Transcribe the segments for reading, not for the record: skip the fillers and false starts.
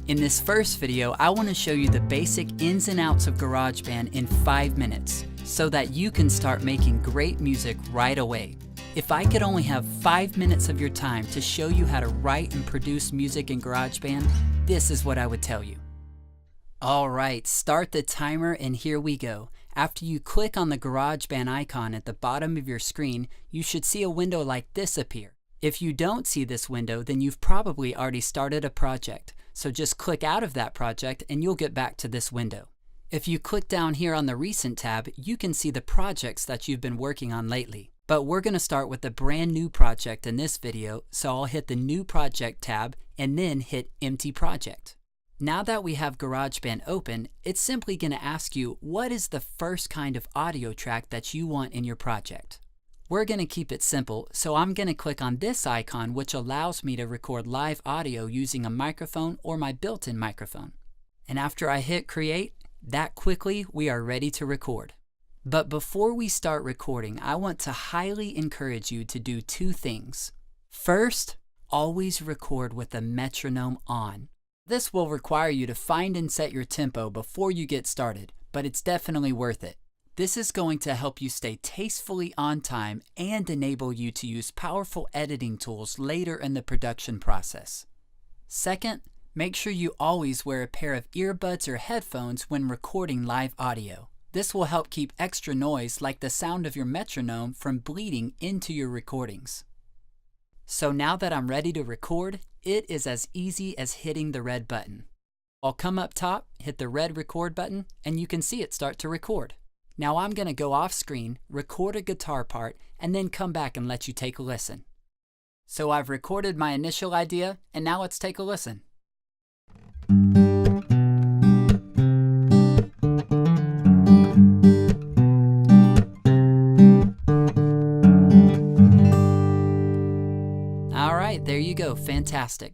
In this first video, I want to show you the basic ins and outs of GarageBand in 5 minutes so that you can start making great music right away. If I could only have 5 minutes of your time to show you how to write and produce music in GarageBand, this is what I would tell you. Alright, start the timer and here we go. After you click on the GarageBand icon at the bottom of your screen, you should see a window like this appear. If you don't see this window, then you've probably already started a project. So just click out of that project and you'll get back to this window. If you click down here on the Recent tab, you can see the projects that you've been working on lately. But we're going to start with a brand new project in this video, so I'll hit the New Project tab and then hit Empty Project. Now that we have GarageBand open, it's simply going to ask you what is the first kind of audio track that you want in your project. We're going to keep it simple, so I'm going to click on this icon, which allows me to record live audio using a microphone or my built-in microphone. And after I hit create, that quickly we are ready to record. But before we start recording, I want to highly encourage you to do 2 things. First, always record with the metronome on. This will require you to find and set your tempo before you get started, but it's definitely worth it. This is going to help you stay tastefully on time and enable you to use powerful editing tools later in the production process. Second, make sure you always wear a pair of earbuds or headphones when recording live audio. This will help keep extra noise like the sound of your metronome from bleeding into your recordings. So now that I'm ready to record, it is as easy as hitting the red button. I'll come up top, hit the red record button, and you can see it start to record. Now I'm going to go off screen, record a guitar part, and then come back and let you take a listen. So I've recorded my initial idea, and now let's take a listen. Alright, there you go, fantastic.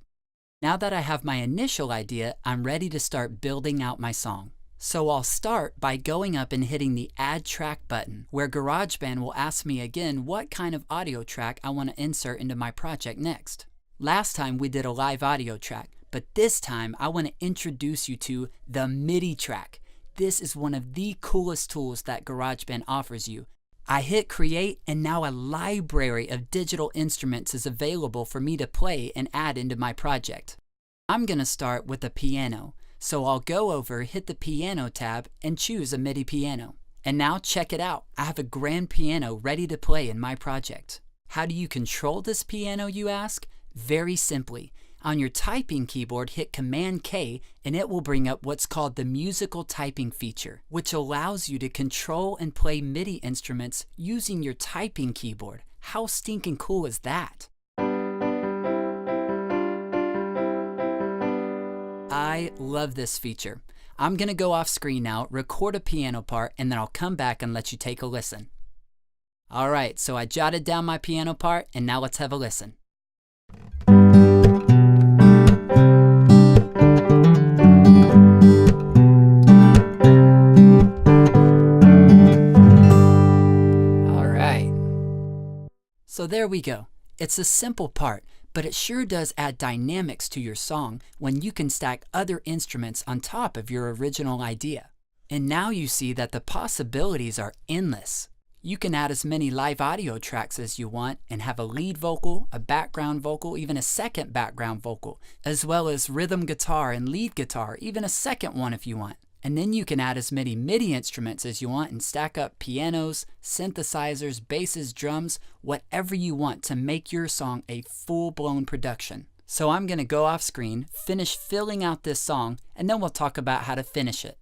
Now that I have my initial idea, I'm ready to start building out my song. So I'll start by going up and hitting the Add Track button, where GarageBand will ask me again what kind of audio track I want to insert into my project next. Last time we did a live audio track, but this time I want to introduce you to the MIDI track. This is one of the coolest tools that GarageBand offers you. I hit create and now a library of digital instruments is available for me to play and add into my project. I'm going to start with a piano. So I'll go over, hit the Piano tab, and choose a MIDI piano. And now check it out. I have a grand piano ready to play in my project. How do you control this piano, you ask? Very simply. On your typing keyboard, hit Command K, and it will bring up what's called the musical typing feature, which allows you to control and play MIDI instruments using your typing keyboard. How stinking cool is that? I love this feature. I'm going to go off screen now, record a piano part, and then I'll come back and let you take a listen. Alright, so I jotted down my piano part, and now let's have a listen. Alright. So there we go. It's a simple part, but it sure does add dynamics to your song when you can stack other instruments on top of your original idea. And now you see that the possibilities are endless. You can add as many live audio tracks as you want and have a lead vocal, a background vocal, even a second background vocal, as well as rhythm guitar and lead guitar, even a second one if you want. And then you can add as many MIDI instruments as you want and stack up pianos, synthesizers, basses, drums, whatever you want to make your song a full-blown production. So I'm going to go off screen, finish filling out this song, and then we'll talk about how to finish it.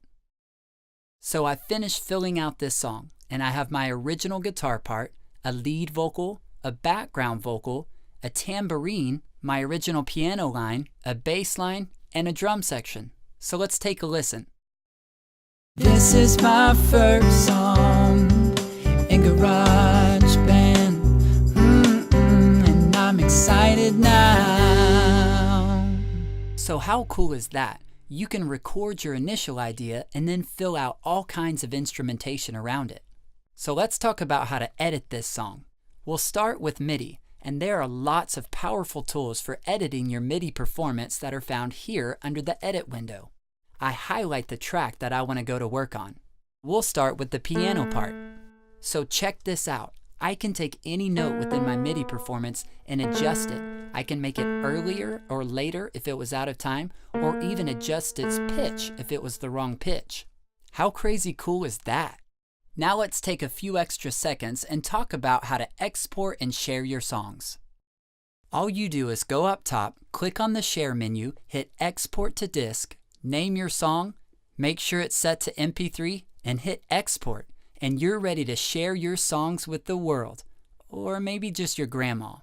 So I finished filling out this song, and I have my original guitar part, a lead vocal, a background vocal, a tambourine, my original piano line, a bass line, and a drum section. So let's take a listen. This is my first song in GarageBand, and I'm excited now. So how cool is that? You can record your initial idea and then fill out all kinds of instrumentation around it. So let's talk about how to edit this song. We'll start with MIDI. And there are lots of powerful tools for editing your MIDI performance that are found here under the Edit window. I highlight the track that I want to go to work on. We'll start with the piano part. So check this out. I can take any note within my MIDI performance and adjust it. I can make it earlier or later if it was out of time, or even adjust its pitch if it was the wrong pitch. How crazy cool is that? Now let's take a few extra seconds and talk about how to export and share your songs. All you do is go up top, click on the Share menu, hit Export to Disk, name your song, make sure it's set to MP3, and hit Export, and you're ready to share your songs with the world, or maybe just your grandma.